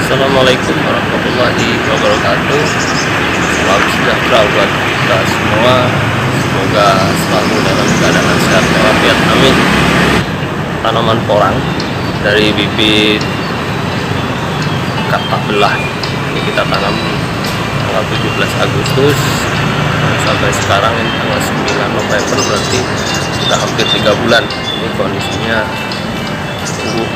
Assalamualaikum warahmatullahi wabarakatuh. Salam sejahtera buat kita semua. Semoga selalu dalam keadaan sehat walafiat. Amin. Tanaman porang dari bibit kata belah ini kita tanam tanggal 17 Agustus sampai sekarang ini tanggal 9 November, berarti sudah hampir 3 bulan. Ini kondisinya tumbuh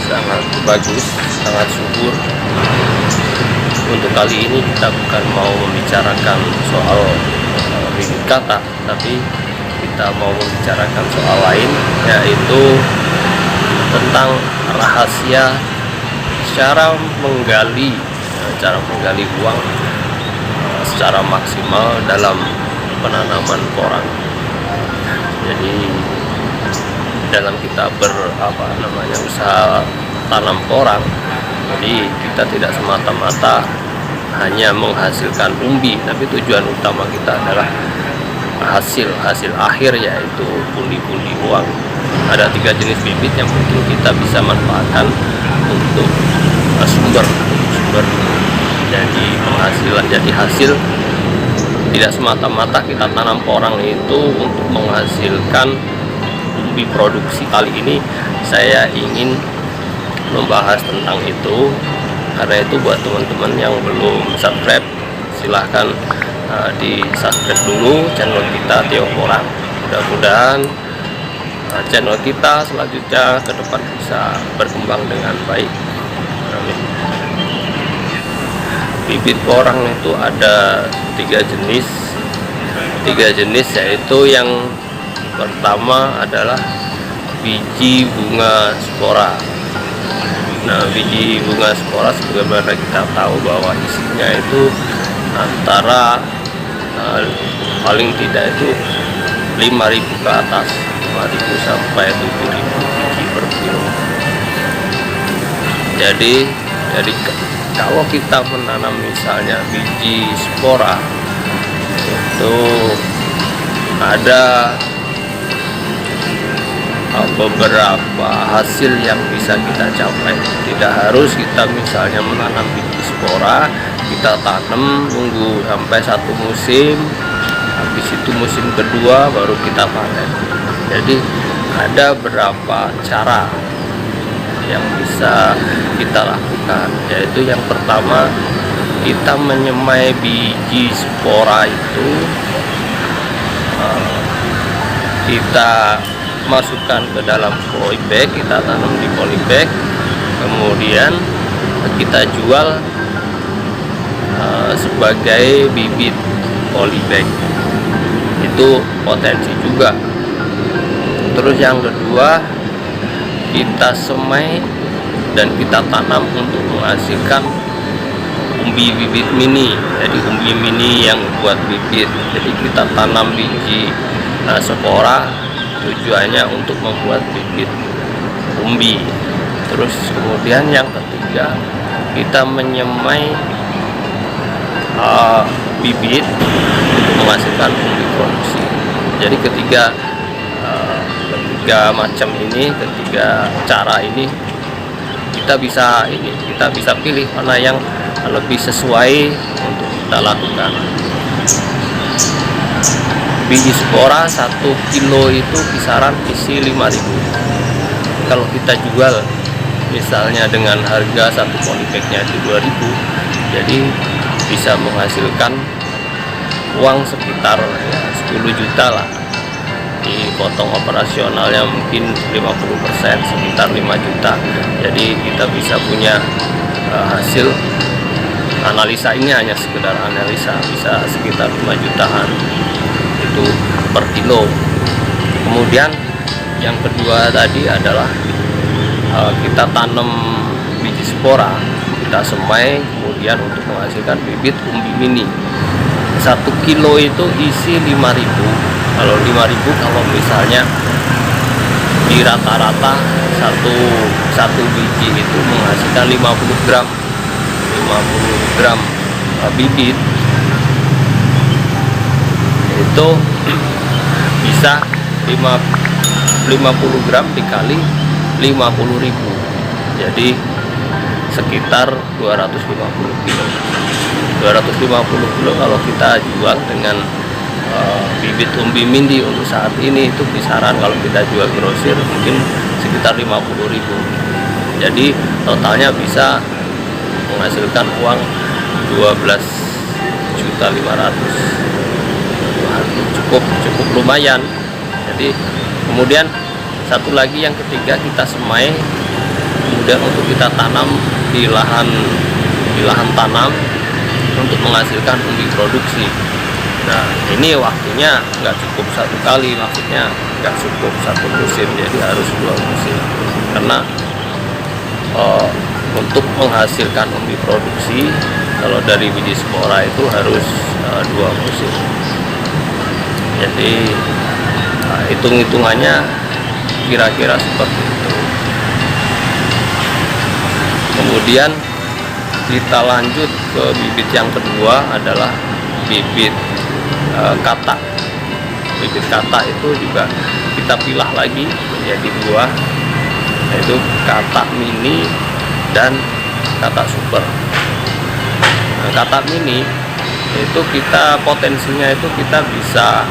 sangat bagus, sangat subur. Untuk kali ini kita bukan mau membicarakan soal bibit kata, tapi kita mau membicarakan soal lain, yaitu tentang rahasia cara menggali uang secara maksimal dalam penanaman porang. Jadi dalam kita usaha tanam porang, jadi kita tidak semata-mata hanya menghasilkan umbi, tapi tujuan utama kita adalah hasil akhir, yaitu pundi-pundi uang. Ada 3 jenis bibit yang mungkin kita bisa manfaatkan untuk sumber jadi penghasilan, jadi hasil. Tidak semata-mata kita tanam porang itu untuk menghasilkan umbi produksi. Kali ini saya ingin membahas tentang itu. Karena itu buat teman-teman yang belum subscribe, silahkan di subscribe dulu channel kita Theo Porang. Mudah-mudahan channel kita selanjutnya ke depan bisa berkembang dengan baik. Amin. Bibit porang itu ada 3 jenis, yaitu yang pertama adalah biji bunga spora. Nah, biji bunga spora sebagaimana kita tahu bahwa isinya itu antara paling tidak itu 5.000 ke atas, 5.000 sampai 7.000 biji per kilo. Jadi kalau kita menanam misalnya biji spora, itu ada beberapa hasil yang bisa kita capai. Tidak harus kita misalnya menanam biji spora, kita tanam nunggu sampai 1 musim, habis itu musim kedua baru kita panen. Jadi ada beberapa cara yang bisa kita lakukan, yaitu yang pertama, kita menyemai biji spora itu, kita masukkan ke dalam polybag, kita tanam di polybag, kemudian kita jual sebagai bibit polybag. Itu potensi juga. Terus yang kedua, kita semai dan kita tanam untuk menghasilkan umbi bibit mini. Jadi umbi mini yang buat bibit. Jadi kita tanam biji spora, tujuannya untuk membuat bibit umbi. Terus kemudian yang ketiga, kita menyemai bibit untuk menghasilkan umbi produksi. Jadi ketiga macam ini, ketiga cara ini kita bisa pilih mana yang lebih sesuai untuk kita lakukan. Biji spora 1 kilo itu kisaran isi 5.000. Kalau kita jual misalnya dengan harga 1 polybagnya itu 2.000, jadi bisa menghasilkan uang sekitar 10 juta lah. Dipotong operasionalnya mungkin 50%, sekitar 5 juta. Jadi kita bisa punya hasil. Analisa ini hanya sekedar analisa, bisa sekitar 5 jutaan itu per kilo. Kemudian yang kedua tadi adalah kita tanam biji spora, kita semai, kemudian untuk menghasilkan bibit umbi mini. 1 kilo itu isi 5.000. Kalau 5.000, kalau misalnya di rata-rata satu biji itu menghasilkan 50 gram bibit, itu bisa 50 gram dikali 50.000. Jadi sekitar 250 kilo. 250 kilo kalau kita jual dengan bibit umbi mini untuk saat ini itu kisaran kalau kita jual grosir mungkin sekitar 50.000. Jadi totalnya bisa menghasilkan uang 12.500.000. Cukup lumayan. Jadi kemudian satu lagi yang ketiga, kita semai, kemudian untuk kita tanam di lahan tanam untuk menghasilkan umbi produksi. Nah, ini waktunya nggak cukup satu kali, maksudnya nggak cukup satu musim, jadi harus 2 musim. Karena untuk menghasilkan umbi produksi, kalau dari biji spora itu harus 2 musim. Jadi hitung-hitungannya kira-kira seperti itu. Kemudian kita lanjut ke bibit yang kedua adalah bibit katak. Bibit katak itu juga kita pilah lagi menjadi 2, yaitu katak mini dan katak super. Nah, katak mini itu kita potensinya itu kita bisa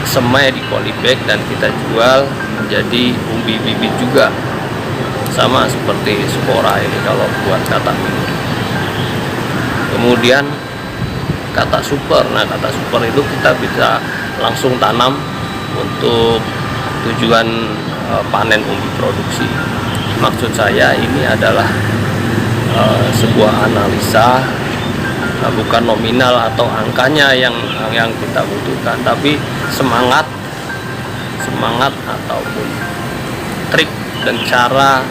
semai di polybag dan kita jual menjadi umbi bibit juga, sama seperti spora ini kalau buat katak mini. Kemudian katak super. Nah, katak super itu kita bisa langsung tanam untuk tujuan panen umbi produksi. Maksud saya ini adalah sebuah analisa, bukan nominal atau angkanya yang kita butuhkan, tapi semangat ataupun trik dan cara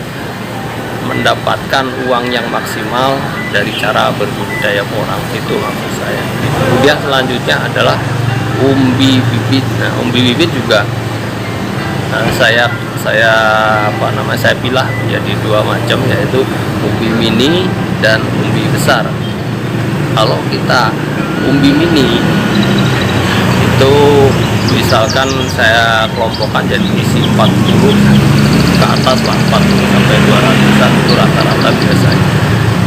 mendapatkan uang yang maksimal dari cara berbudidaya porang, itu maksud saya. Kemudian selanjutnya adalah umbi bibit. Nah, umbi bibit juga saya pilah menjadi 2 macam, yaitu umbi mini dan umbi besar. Kalau kita umbi mini itu misalkan saya kelompokkan jadi isi 40 ke atas lah, 40 sampai 200-an itu rata-rata biasanya.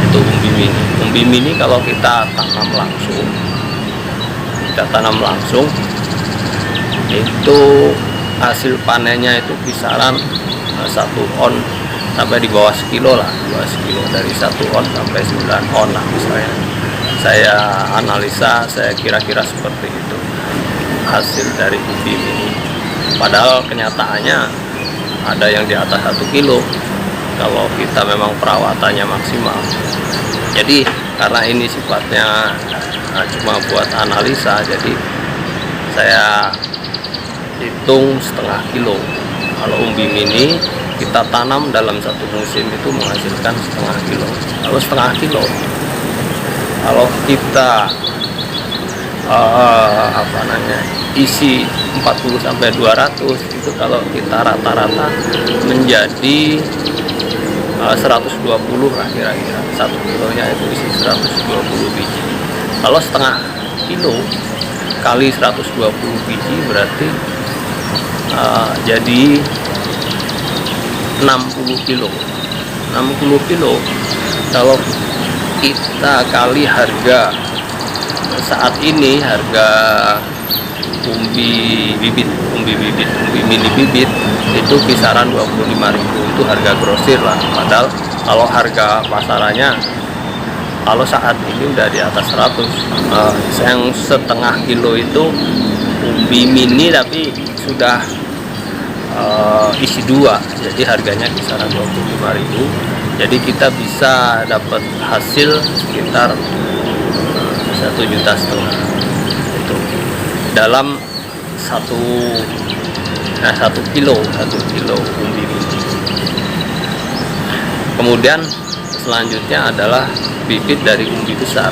Itu umbi mini. Umbi mini kalau kita tanam langsung itu hasil panennya itu kisaran 1 on sampai di bawah sekilo lah, 2 kilo, dari 1 on sampai 9 on lah misalnya. Saya analisa, saya kira-kira seperti itu hasil dari umbi mini. Padahal kenyataannya ada yang di atas 1 kilo kalau kita memang perawatannya maksimal. Jadi karena ini sifatnya cuma buat analisa, jadi saya hitung setengah kilo. Kalau umbi mini kita tanam dalam 1 musim itu menghasilkan setengah kilo. Kalau setengah kilo, kalau kita isi 40 sampai 200 itu, kalau kita rata-rata menjadi 120 lah kira-kira. 1 kilonya itu isi 120 biji. Kalau setengah kilo kali 120 biji berarti jadi 60 kilo. 60 kilo kalau kita kali harga saat ini, harga umbi mini bibit itu kisaran 25.000, itu harga grosir lah. Padahal kalau harga pasarannya kalau saat ini udah di atas 100. Yang setengah kilo itu umbi mini tapi sudah isi 2, jadi harganya kisaran 25.000. Jadi kita bisa dapat hasil sekitar 1,5 juta itu dalam 1 kilo umbi biji. Kemudian selanjutnya adalah bibit dari umbi besar.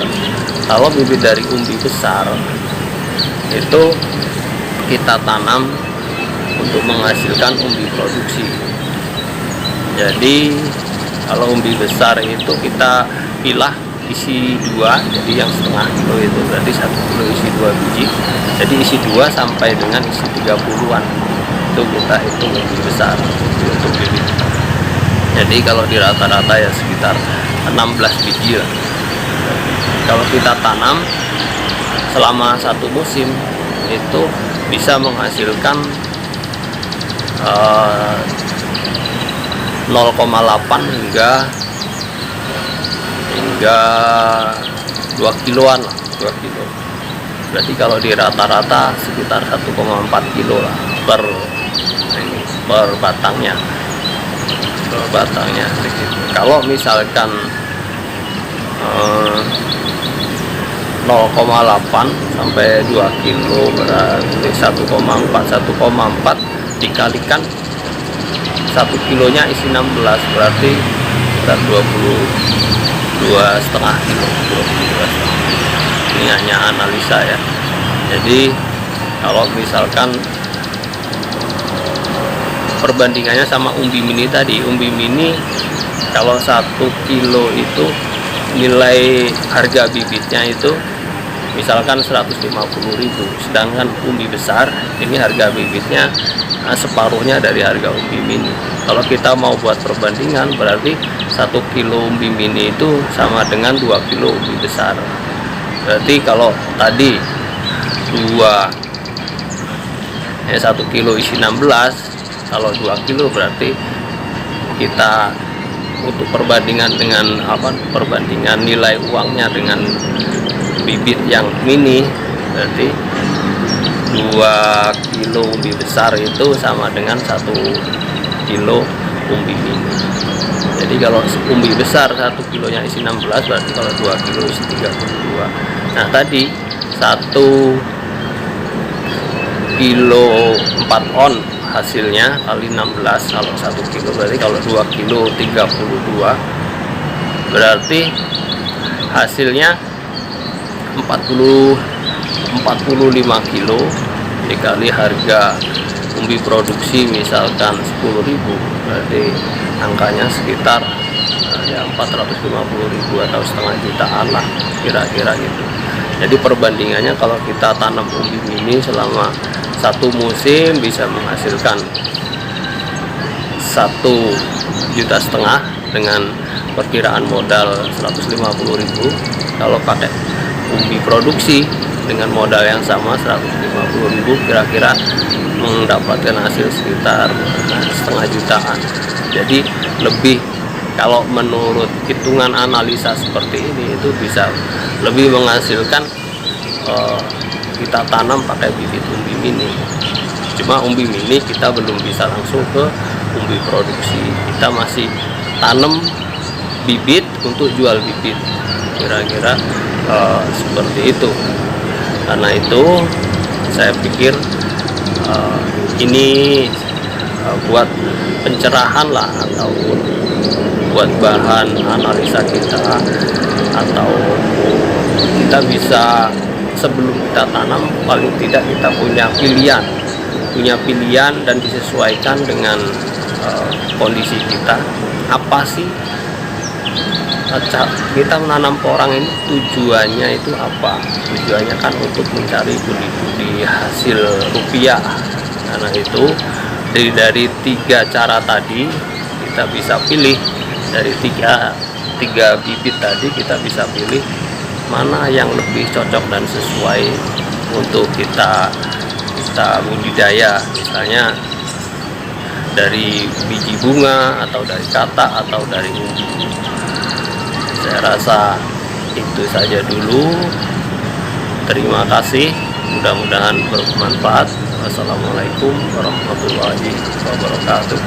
Kalau bibit dari umbi besar itu kita tanam untuk menghasilkan umbi produksi. Jadi kalau umbi besar itu kita pilah isi 2, jadi yang setengah kilo itu berarti 1 kilo isi 2 biji, jadi isi 2 sampai dengan isi 30-an itu kita hitung umbi besar untuk bibit. Jadi kalau di rata-rata ya sekitar 16 biji lah. Kalau kita tanam selama satu musim itu bisa menghasilkan 0,8 hingga 2 kiloan lah, 2 kilo. Berarti kalau di rata-rata sekitar 1,4 kilo lah per batangnya. Kalau misalkan 0,8 sampai 2 kilo berarti 1,4 dikalikan 1 kilonya isi 16 berarti 22,5 kilo. Ini hanya analisa ya. Jadi kalau misalkan perbandingannya sama umbi mini tadi, umbi mini kalau 1 kilo itu nilai harga bibitnya itu misalkan 150.000, sedangkan umbi besar ini harga bibitnya separuhnya dari harga umbi mini. Kalau kita mau buat perbandingan berarti 1 kilo umbi mini itu sama dengan 2 kilo umbi besar. Berarti kalau tadi 1 kilo isi 16, kalau 2 kilo berarti kita untuk perbandingan dengan perbandingan nilai uangnya dengan bibit yang mini, berarti 2 kilo umbi besar itu sama dengan 1 kilo umbi mini. Jadi kalau umbi besar 1 kilonya isi 16, berarti kalau 2 kilo isi 32. Nah tadi 1 kilo 4 on hasilnya kali 16, kalau 1 kilo berarti kalau 2 kilo 32, berarti hasilnya 45 kilo dikali harga umbi produksi misalkan 10.000, berarti angkanya sekitar ya 450.000 atau setengah jutaan lah kira-kira gitu. Jadi perbandingannya kalau kita tanam umbi mini selama 1 musim bisa menghasilkan 1,5 juta dengan perkiraan modal 150.000. Kalau pakai umbi produksi dengan modal yang sama 150.000 kira-kira mendapatkan hasil sekitar setengah jutaan. Jadi lebih, kalau menurut hitungan analisa seperti ini itu bisa lebih menghasilkan kita tanam pakai bibit umbi mini. Cuma umbi mini kita belum bisa langsung ke umbi produksi, kita masih tanam bibit untuk jual bibit, kira-kira seperti itu. Karena itu saya pikir ini buat pencerahan lah, ataupun buat bahan analisa kita, atau kita bisa sebelum kita tanam paling tidak kita punya pilihan dan disesuaikan dengan kondisi kita. Apa sih kita menanam porang ini, tujuannya itu apa? Tujuannya kan untuk mencari budi-budi hasil rupiah. Karena itu dari 3 cara tadi kita bisa pilih, dari tiga bibit tadi kita bisa pilih mana yang lebih cocok dan sesuai untuk kita budidaya. Misalnya dari biji bunga, atau dari katak, atau dari umbi. Saya rasa itu saja dulu. Terima kasih, mudah-mudahan bermanfaat. Wassalamualaikum warahmatullahi wabarakatuh.